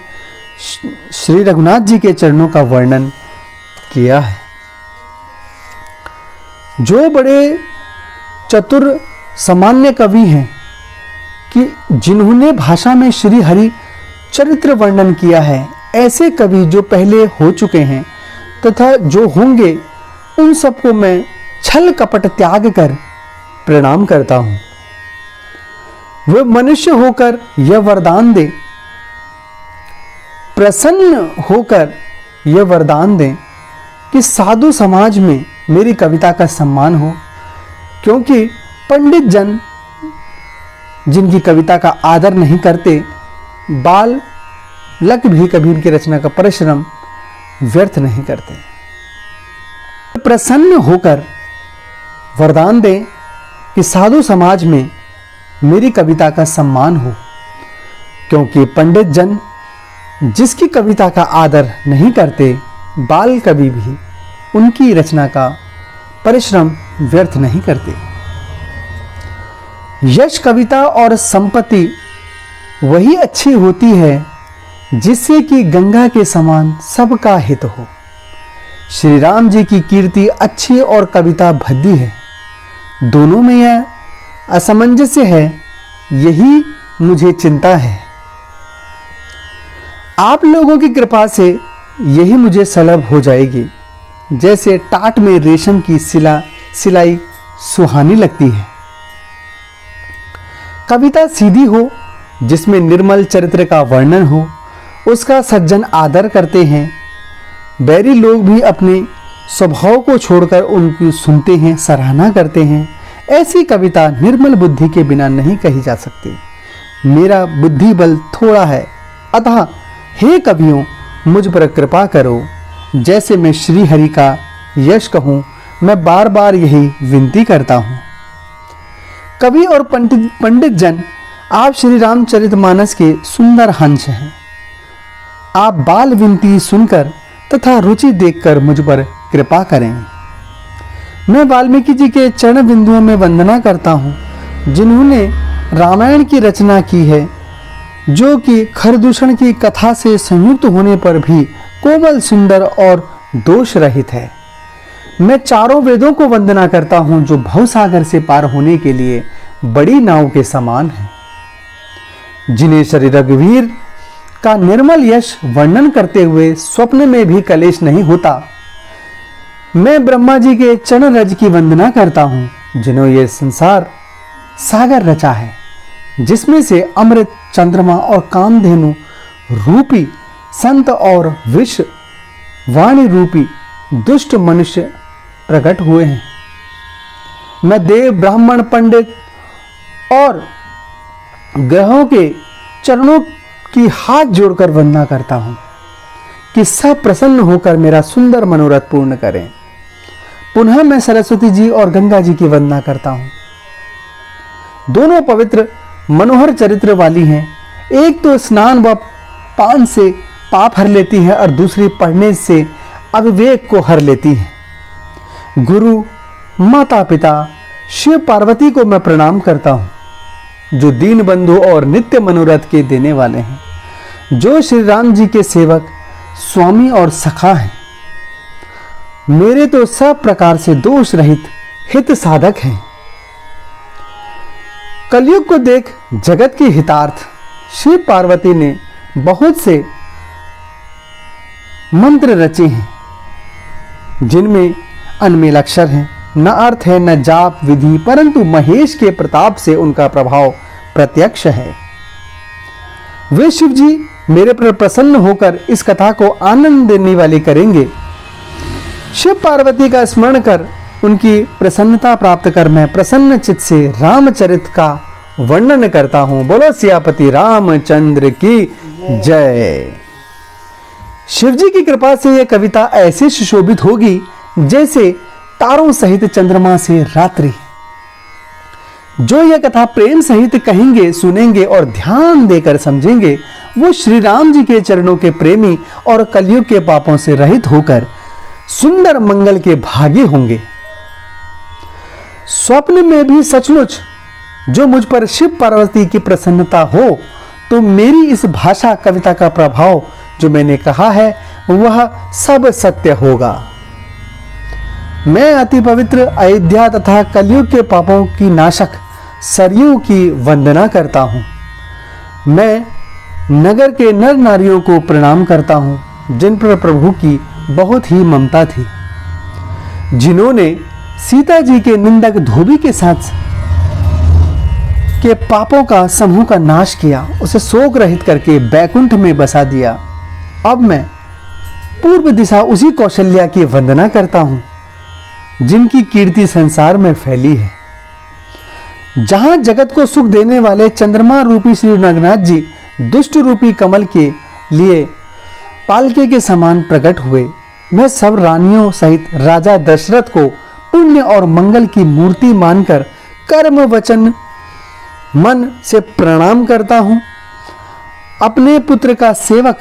श्री रघुनाथ जी के चरणों का वर्णन किया है। जो बड़े चतुर सामान्य कवि हैं कि जिन्होंने भाषा में श्री हरि चरित्र वर्णन किया है, ऐसे कवि जो पहले हो चुके हैं तथा जो होंगे, उन सबको मैं छल कपट त्याग कर प्रणाम करता हूं। वह मनुष्य होकर यह वरदान दे, प्रसन्न होकर यह वरदान दें कि साधु समाज में मेरी कविता का सम्मान हो, क्योंकि पंडित जन जिनकी कविता का आदर नहीं करते, बाल लक भी कभी उनकी रचना का परिश्रम व्यर्थ नहीं करते। प्रसन्न होकर वरदान दें कि साधु समाज में मेरी कविता का सम्मान हो, क्योंकि पंडित जन जिसकी कविता का आदर नहीं करते, बाल कवि भी उनकी रचना का परिश्रम व्यर्थ नहीं करते। यश, कविता और संपत्ति वही अच्छी होती है जिससे कि गंगा के समान सबका हित हो। श्री राम जी की कीर्ति अच्छी और कविता भद्दी है, दोनों में यह असमंजस्य है, यही मुझे चिंता है। आप लोगों की कृपा से यही मुझे सुलभ हो जाएगी। जैसे टाट में रेशम की सिलाई सुहानी लगती है। कविता सीधी हो, जिसमें निर्मल चरित्र का वर्णन हो, उसका सज्जन आदर करते हैं। बैरी लोग भी अपने स्वभाव को छोड़कर उनकी सुनते हैं, सराहना करते हैं। ऐसी कविता निर्मल बुद्धि के बिना नहीं कही जा सकती। मेरा बुद्धि बल थोड़ा है, अतः हे कवियों, मुझ पर कृपा करो। जैसे मैं श्री हरि का यश कहूँ, मैं बार बार यही विनती करता हूँ। कवि और पंडित जन, आप श्री रामचरितमानस के सुंदर हंस हैं। आप बाल विनती सुनकर तथा रुचि देखकर मुझ पर कृपा करें। मैं वाल्मीकि जी के चरण बिंदुओं में वंदना करता हूँ, जिन्होंने रामायण की रचना की है, जो कि खरदूषण की कथा से संयुक्त होने पर भी कोमल, सुंदर और दोष रहित है। मैं चारों वेदों को वंदना करता हूँ, जो भवसागर से पार होने के लिए बड़ी नाव के समान है, जिन्हें श्री रघुवीर का निर्मल यश वर्णन करते हुए स्वप्न में भी कलेश नहीं होता। मैं ब्रह्मा जी के चरण रज की वंदना करता हूँ, जिन्होंने ये संसार सागर रचा है, जिसमें से अमृत, चंद्रमा और कामधेनु रूपी संत और विश्व वाणी रूपी दुष्ट मनुष्य प्रकट हुए हैं। मैं देव, ब्राह्मण, पंडित और ग्रहों के चरणों की हाथ जोड़कर वंदना करता हूं कि सब प्रसन्न होकर मेरा सुंदर मनोरथ पूर्ण करें। पुनः मैं सरस्वती जी और गंगा जी की वंदना करता हूं। दोनों पवित्र मनोहर चरित्र वाली हैं। एक तो स्नान व पान से पाप हर लेती है और दूसरी पढ़ने से अविवेक को हर लेती है। गुरु, माता पिता, शिव पार्वती को मैं प्रणाम करता हूँ, जो दीन बंधु और नित्य मनोरथ के देने वाले हैं, जो श्री राम जी के सेवक, स्वामी और सखा हैं। मेरे तो सब प्रकार से दोष रहित हित साधक हैं। कलयुग को देख जगत के हितार्थ शिव पार्वती ने बहुत से मंत्र रचे हैं, जिनमें अनमेल अक्षर हैं, न अर्थ है न जाप विधि, परंतु महेश के प्रताप से उनका प्रभाव प्रत्यक्ष है। वे शिव जी मेरे पर प्रसन्न होकर इस कथा को आनंद देने वाली करेंगे। शिव पार्वती का स्मरण कर उनकी प्रसन्नता प्राप्त कर मैं प्रसन्न चित्त से रामचरित का वर्णन करता हूं। बोलो सियापति रामचंद्र की जय। शिव जी की कृपा से यह कविता ऐसे सुशोभित होगी जैसे तारों सहित चंद्रमा से रात्रि। जो यह कथा प्रेम सहित कहेंगे, सुनेंगे और ध्यान देकर समझेंगे, वो श्री राम जी के चरणों के प्रेमी और कलयुग के पापों से रहित होकर सुंदर मंगल के भागी होंगे। स्वप्न में भी सचमुच जो मुझ पर शिव पार्वती की प्रसन्नता हो, तो मेरी इस भाषा कविता का प्रभाव जो मैंने कहा है वह सब सत्य होगा। मैं अति पवित्र अयोध्या तथा कलयुग के पापों की नाशक सरयू की वंदना करता हूँ। मैं नगर के नर नारियों को प्रणाम करता हूँ, जिन पर प्रभु की बहुत ही ममता थी, जिन्होंने सीता जी के निंदक धोबी के साथ के पापों का समूह का नाश किया, उसे शोक रहित करके बैकुंठ में बसा दिया। अब मैं पूर्व दिशा उसी कौशल्या की वंदना करता हूँ, जिनकी कीर्ति संसार में फैली है। जहां जगत को सुख देने वाले चंद्रमा रूपी श्री रघुनाथ जी दुष्ट रूपी कमल के लिए पालके के समान प्रकट हुए, मैं सब रानियों सहित राजा दशरथ को पुण्य और मंगल की मूर्ति मानकर कर्म वचन मन से प्रणाम करता हूँ। अपने पुत्र का सेवक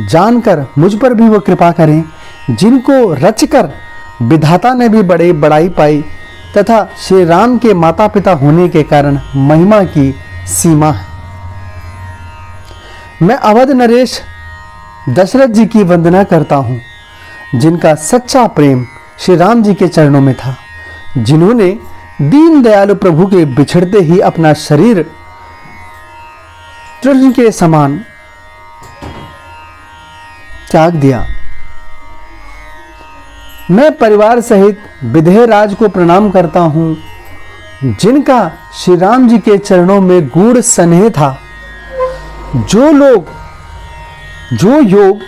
जानकर मुझ पर भी वो कृपा करें, जिनको रचकर विधाता ने भी बड़े बड़ाई पाई तथा श्री राम के माता पिता होने के कारण महिमा की सीमा है। मैं अवध नरेश दशरथ जी की वंदना करता हूँ, जिनका सच्चा प्रेम श्री राम जी के चरणों में था, जिन्होंने दीन दयालु प्रभु के बिछड़ते ही अपना शरीर तृण के समान त्याग दिया। मैं परिवार सहित विदेहराज को प्रणाम करता हूँ, जिनका श्री राम जी के चरणों में गूढ़ स्नेह था। जो योग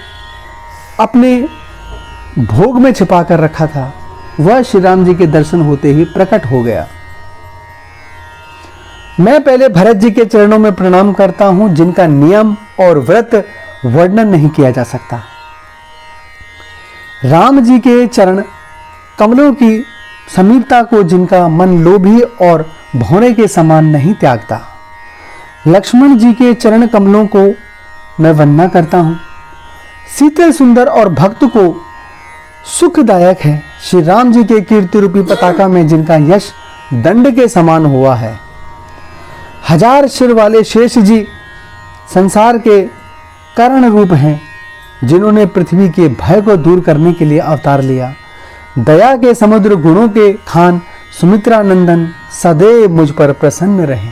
अपने भोग में छिपा कर रखा था, वह श्री राम जी के दर्शन होते ही प्रकट हो गया। मैं पहले भरत जी के चरणों में प्रणाम करता हूं, जिनका नियम और व्रत वर्णन नहीं किया जा सकता। राम जी के चरण कमलों की समीपता को, जिनका मन लोभी और भौरे के समान नहीं त्यागता। लक्ष्मण जी के चरण कमलों को मैं वंदना करता हूं। शीतल सुंदर और भक्त को सुखदायक है श्री राम जी के कीर्ति रूपी पताका में, जिनका यश दंड के समान हुआ है। हजार सिर वाले शेष जी संसार के कारण रूप हैं, जिन्होंने पृथ्वी के भय को दूर करने के लिए अवतार लिया। दया के समुद्र गुणों के खान सुमित्रा नंदन सदैव मुझ पर प्रसन्न रहे।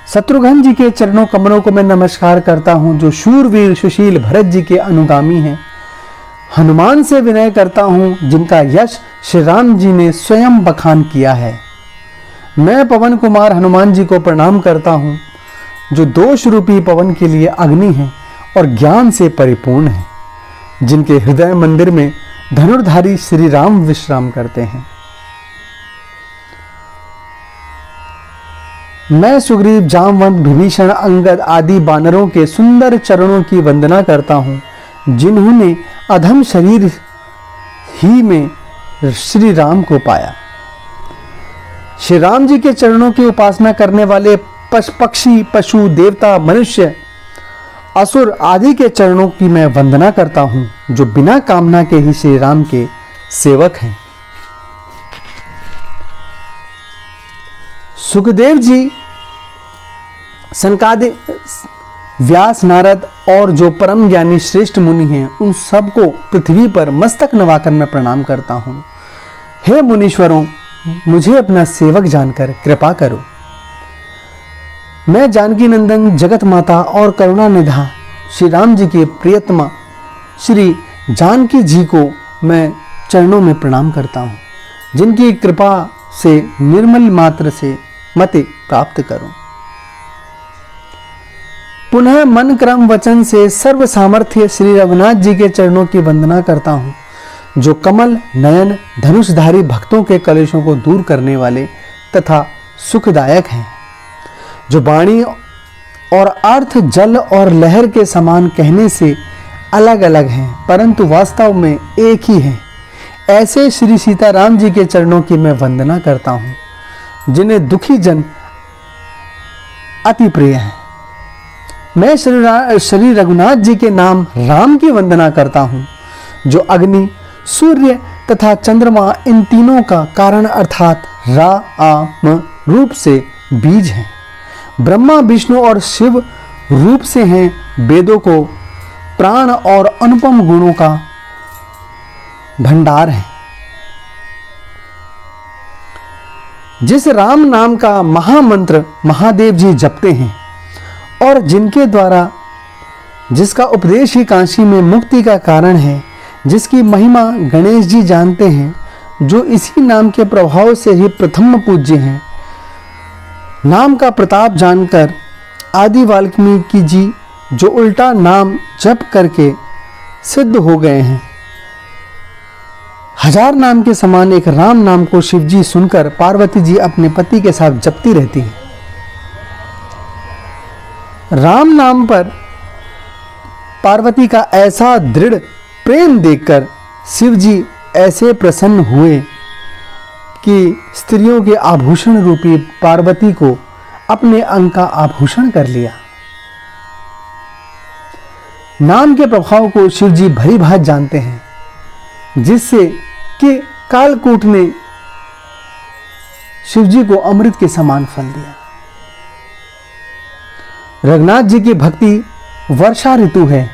शत्रुघ्न जी के चरणों कमलों को मैं नमस्कार करता हूं, जो शूरवीर सुशील भरत जी के अनुगामी हैं। हनुमान से विनय करता हूं, जिनका यश श्री राम जी ने स्वयं बखान किया है। मैं पवन कुमार हनुमान जी को प्रणाम करता हूं, जो दोष रूपी पवन के लिए अग्नि है और ज्ञान से परिपूर्ण है, जिनके हृदय मंदिर में धनुर्धारी श्री राम विश्राम करते हैं। मैं सुग्रीव जामवंत विभीषण अंगद आदि बानरों के सुंदर चरणों की वंदना करता हूं, जिन्होंने अधम शरीर ही में श्री राम को पाया। श्री राम जी के चरणों की उपासना करने वाले पक्षी पशु देवता मनुष्य असुर आदि के चरणों की मैं वंदना करता हूं, जो बिना कामना के ही श्री राम के सेवक हैं। सुखदेव जी, सनकादिक, व्यास, नारद और जो परम ज्ञानी श्रेष्ठ मुनि हैं, उन सबको पृथ्वी पर मस्तक नवाकर मैं प्रणाम करता हूं। हे मुनीश्वरों, मुझे अपना सेवक जानकर कृपा करो। मैं जानकी नंदन जगत माता और करुणा निधा श्री राम जी के प्रियतमा श्री जानकी जी को मैं चरणों में प्रणाम करता हूँ, जिनकी कृपा से निर्मल मात्र से मति प्राप्त करूं। पुनः मन क्रम वचन से सर्व सामर्थ्य श्री रघुनाथ जी के चरणों की वंदना करता हूं, जो कमल नयन धनुषधारी भक्तों के कलेशों को दूर करने वाले तथा सुखदायक हैं, जो वाणी और अर्थ जल और लहर के समान कहने से अलग अलग हैं, परंतु वास्तव में एक ही हैं। ऐसे श्री सीताराम जी के चरणों की मैं वंदना करता हूँ, जिन्हें दुखी जन अति प्रिय हैं। मैं श्री रघुनाथ जी के नाम राम की वंदना करता हूँ, जो अग्नि, सूर्य तथा चंद्रमा इन तीनों का कारण अर्थात राम रूप से बीज हैं। ब्रह्मा विष्णु और शिव रूप से हैं। वेदों को प्राण और अनुपम गुणों का भंडार है। जिस राम नाम का महामंत्र महादेव जी जपते हैं और जिनके द्वारा जिसका उपदेश ही काशी में मुक्ति का कारण है, जिसकी महिमा गणेश जी जानते हैं, जो इसी नाम के प्रभाव से ही प्रथम पूज्य हैं। नाम का प्रताप जानकर आदि वाल्मीकि जी जो उल्टा नाम जप करके सिद्ध हो गए हैं। हजार नाम के समान एक राम नाम को शिव जी सुनकर पार्वती जी अपने पति के साथ जपती रहती हैं। राम नाम पर पार्वती का ऐसा दृढ़ प्रेम देखकर शिव जी ऐसे प्रसन्न हुए कि स्त्रियों के आभूषण रूपी पार्वती को अपने अंग का आभूषण कर लिया। नाम के प्रभाव को शिव जी भली भांति जानते हैं, जिससे कि कालकूट ने शिव जी को अमृत के समान फल दिया। रघुनाथ जी की भक्ति वर्षा ऋतु है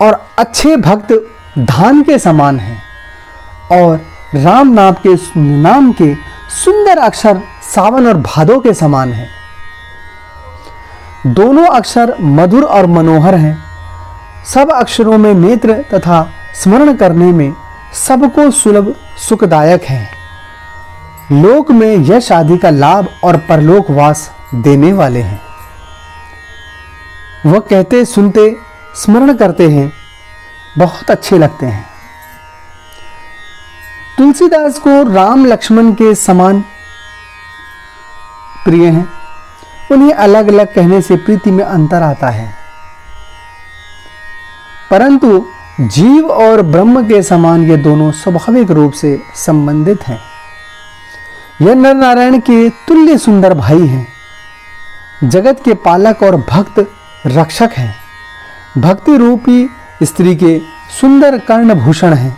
और अच्छे भक्त धान के समान है, और राम नाम के सुंदर अक्षर सावन और भादो के समान है। दोनों अक्षर मधुर और मनोहर हैं। सब अक्षरों में नेत्र तथा स्मरण करने में सबको सुलभ सुखदायक है। लोक में यश आदि का लाभ और परलोकवास देने वाले हैं। वह कहते सुनते स्मरण करते हैं, बहुत अच्छे लगते हैं। तुलसीदास को राम लक्ष्मण के समान प्रिय हैं। उन्हें अलग अलग कहने से प्रीति में अंतर आता है, परंतु जीव और ब्रह्म के समान ये दोनों स्वाभाविक रूप से संबंधित हैं। यह नर नारायण के तुल्य सुंदर भाई हैं। जगत के पालक और भक्त रक्षक हैं। भक्ति रूपी स्त्री के सुंदर कर्णभूषण हैं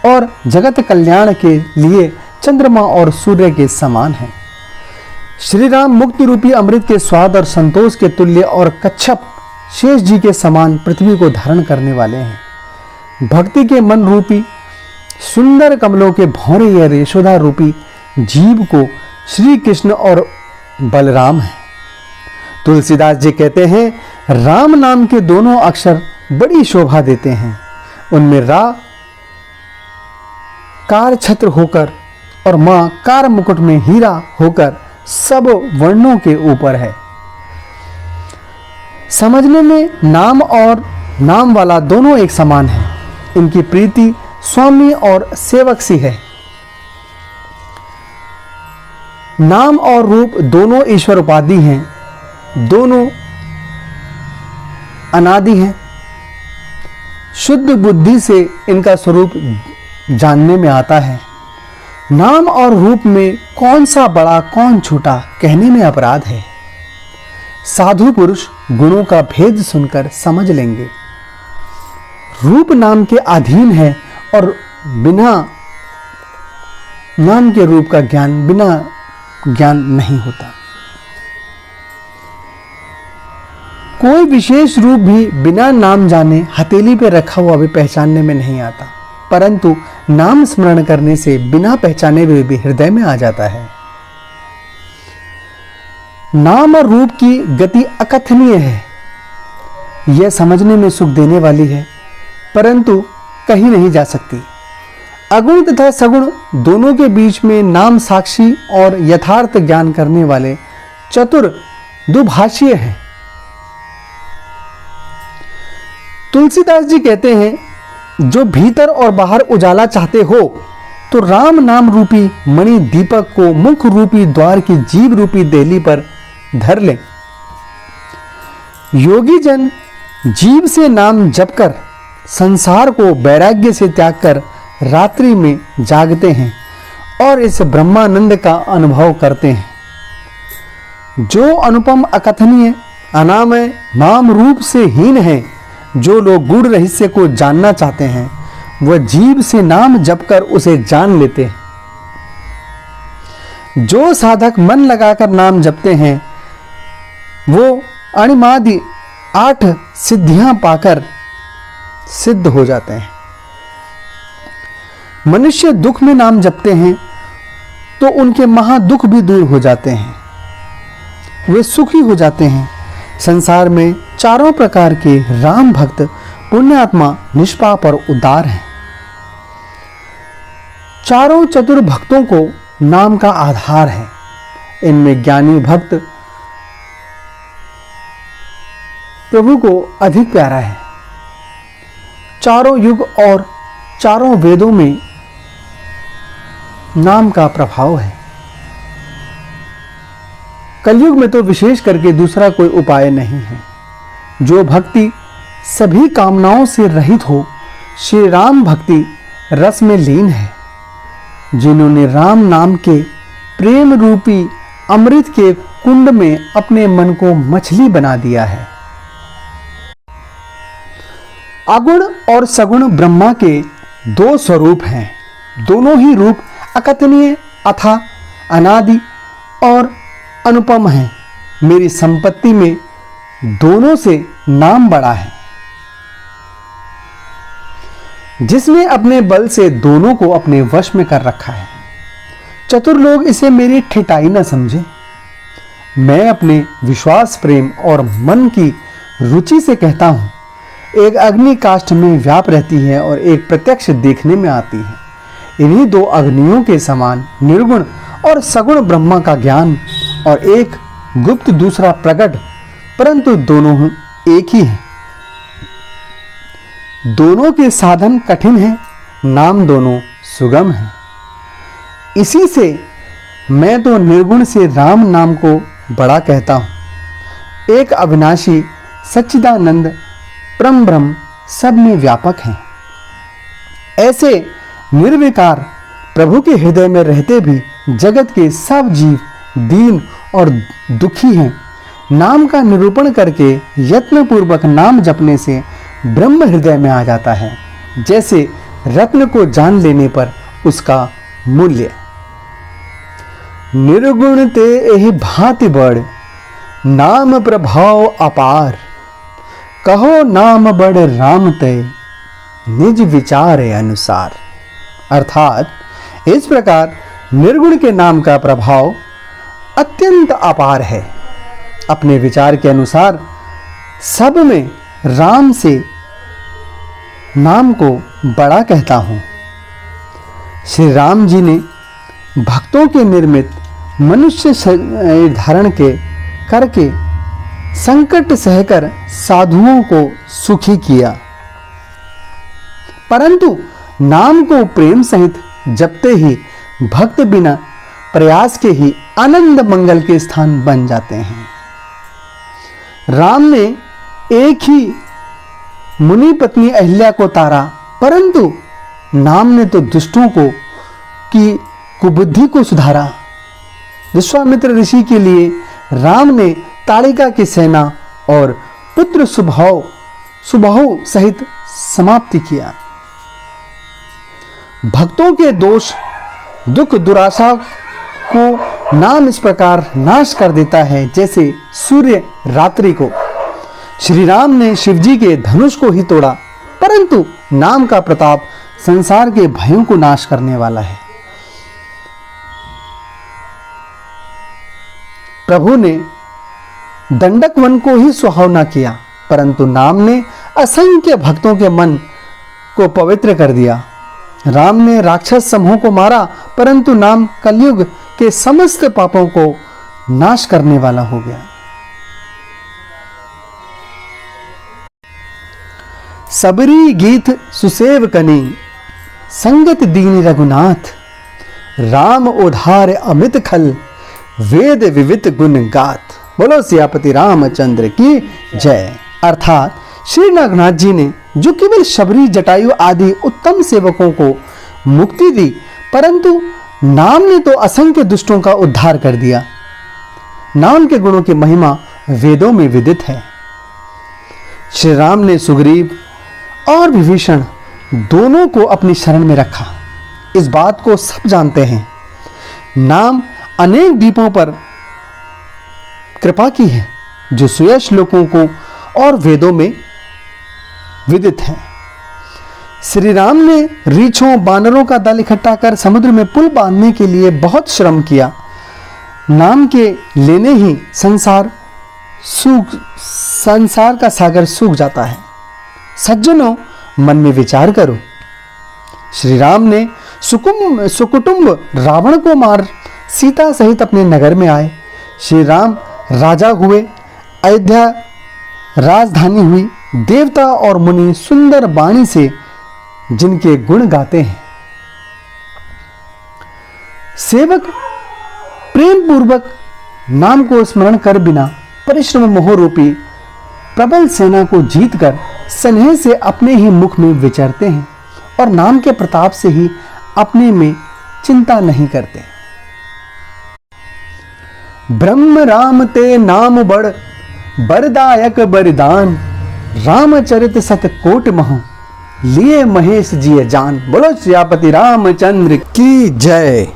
और जगत कल्याण के लिए चंद्रमा और सूर्य के समान हैं। श्री राम मुक्ति रूपी अमृत के स्वाद और संतोष के तुल्य और कच्छप शेष जी के समान पृथ्वी को धारण करने वाले हैं। भक्ति के मन रूपी सुंदर कमलों के भौरे या यशोदा रूपी जीव को श्री कृष्ण और बलराम हैं। तुलसीदास जी कहते हैं, राम नाम के दोनों अक्षर बड़ी शोभा देते हैं। उनमें रा कार छत्र होकर और मां कार मुकुट में हीरा होकर सब वर्णों के ऊपर है। समझने में नाम और नाम वाला दोनों एक समान है। इनकी प्रीति स्वामी और सेवक सी है। नाम और रूप दोनों ईश्वर उपाधि हैं, दोनों अनादि हैं। शुद्ध बुद्धि से इनका स्वरूप जानने में आता है। नाम और रूप में कौन सा बड़ा कौन छोटा कहने में अपराध है। साधु पुरुष गुणों का भेद सुनकर समझ लेंगे। रूप नाम के अधीन है और बिना नाम के रूप का ज्ञान बिना ज्ञान नहीं होता। कोई विशेष रूप भी बिना नाम जाने हथेली पे रखा हुआ भी पहचानने में नहीं आता, परंतु नाम स्मरण करने से बिना पहचाने हुए भी हृदय में आ जाता है। नाम और रूप की गति अकथनीय है। यह समझने में सुख देने वाली है, परंतु कहीं नहीं जा सकती। अगुण तथा सगुण दोनों के बीच में नाम साक्षी और यथार्थ ज्ञान करने वाले चतुर दुभाषीय हैं। तुलसीदास जी कहते हैं, जो भीतर और बाहर उजाला चाहते हो तो राम नाम रूपी मणि दीपक को मुख रूपी द्वार की जीव रूपी देहली पर धर लें। योगी जन जीव से नाम जपकर संसार को वैराग्य से त्याग कर रात्रि में जागते हैं और इस ब्रह्मानंद का अनुभव करते हैं। जो अनुपम अकथनीय अनामय नाम रूप से हीन है, जो लोग गूढ़ रहस्य को जानना चाहते हैं, वह जीव से नाम जपकर उसे जान लेते हैं। जो साधक मन लगाकर नाम जपते हैं, वो अणिमादि 8 सिद्धियां पाकर सिद्ध हो जाते हैं। मनुष्य दुख में नाम जपते हैं तो उनके महादुख भी दूर हो जाते हैं, वे सुखी हो जाते हैं। संसार में चारों प्रकार के राम भक्त पुण्यात्मा निष्पाप और उदार हैं। चारों चतुर भक्तों को नाम का आधार है। इनमें ज्ञानी भक्त प्रभु को अधिक प्यारा है। चारों युग और चारों वेदों में नाम का प्रभाव है। कलयुग में तो विशेष करके दूसरा कोई उपाय नहीं है। जो भक्ति सभी कामनाओं से रहित हो श्री राम भक्ति रस में लीन है। जिन्होंने राम नाम के प्रेम रूपी अमृत के कुंड में अपने मन को मछली बना दिया है। अगुण और सगुण ब्रह्मा के दो स्वरूप हैं। दोनों ही रूप अकथनीय, अथाह, अनादि और अनुपम हैं। मेरी संपत्ति में दोनों से नाम बड़ा है, जिसने अपने बल से दोनों को अपने वश में कर रखा है। चतुर लोग इसे मेरी ठिठाई न समझे। मैं अपने विश्वास, प्रेम और मन की रुचि से कहता हूं, एक अग्नि काष्ठ में व्याप रहती है और एक प्रत्यक्ष देखने में आती है। इन्हीं दो अग्नियों के समान निर्गुण और सगुण ब्रह्मा का ज्ञान, और एक गुप्त दूसरा प्रकट, परंतु दोनों एक ही हैं। दोनों के साधन कठिन हैं, नाम दोनों सुगम हैं। इसी से मैं तो निर्गुण से राम नाम को बड़ा कहता हूं। एक अविनाशी सच्चिदानंद परम ब्रह्म सब में व्यापक है। ऐसे निर्विकार प्रभु के हृदय में रहते भी जगत के सब जीव दीन और दुखी हैं। नाम का निरूपण करके यत्न पूर्वक नाम जपने से ब्रह्म हृदय में आ जाता है, जैसे रत्न को जान लेने पर उसका मूल्य। निर्गुण ते एहि भांति बड़, नाम प्रभाव अपार। कहो नाम बड़ राम ते, निज विचार अनुसार। अर्थात इस प्रकार निर्गुण के नाम का प्रभाव अत्यंत अपार है। अपने विचार के अनुसार सब में राम से नाम को बड़ा कहता हूं। श्री राम जी ने भक्तों के निर्मित मनुष्य शरीर धारण के करके संकट सहकर साधुओं को सुखी किया, परंतु नाम को प्रेम सहित जपते ही भक्त बिना प्रयास के ही आनंद मंगल के स्थान बन जाते हैं। राम ने एक ही मुनि पत्नी अहिल्या को तारा, परंतु नाम ने तो दुष्टों को की कुबुद्धि को सुधारा। विश्वामित्र ऋषि के लिए राम ने ताड़िका की सेना और पुत्र सुबाहु सहित समाप्ति किया। भक्तों के दोष, दुख, दुराशा को नाम इस प्रकार नाश कर देता है जैसे सूर्य रात्रि को। श्री राम ने शिवजी के धनुष को ही तोड़ा, परंतु नाम का प्रताप संसार के भयों को नाश करने वाला है। प्रभु ने दंडक वन को ही सुहावना किया, परंतु नाम ने असंख्य भक्तों के मन को पवित्र कर दिया। राम ने राक्षस समूह को मारा, परंतु नाम कलयुग के समस्त पापों को नाश करने वाला हो गया। सबरी गीत सुसेव कनी, संगत दीन रघुनाथ। राम उधार अमित खल, वेद विविध गुण गात। बोलो सियापति रामचंद्र की जय। अर्थात श्री रघुनाथ जी ने जो केवल शबरी, जटायु आदि उत्तम सेवकों को मुक्ति दी, परंतु नाम ने तो असंख्य दुष्टों का उद्धार कर दिया। नाम के गुणों की महिमा वेदों में विदित है। श्री राम ने सुग्रीव और विभीषण दोनों को अपनी शरण में रखा। इस बात को सब जानते हैं। नाम अनेक द्वीपों पर कृपा की है, जो सुयश लोगों को और वेदों में विदित है। श्री राम ने रीछों, बानरों का दल इकट्ठा कर समुद्र में पुल बांधने के लिए बहुत श्रम किया। नाम के लेने ही संसार का सागर सूख जाता है। सज्जनों, मन में विचार करो। श्री राम ने सुकुटुंब रावण को मार सीता सहित अपने नगर में आए। श्री राम राजा हुए, अयोध्या राजधानी हुई। देवता और मुनि सुंदर वाणी से जिनके गुण गाते हैं। सेवक प्रेम पूर्वक नाम को स्मरण कर बिना परिश्रम मोह रूपी प्रबल सेना को जीतकर स्नेह से अपने ही मुख में विचरते हैं और नाम के प्रताप से ही अपने में चिंता नहीं करते। ब्रह्म राम ते नाम बड़ बरदायक बरदान, रामचरित सतकोट महु लिए महेश जिय जान। बोलो सियापति रामचंद्र की जय।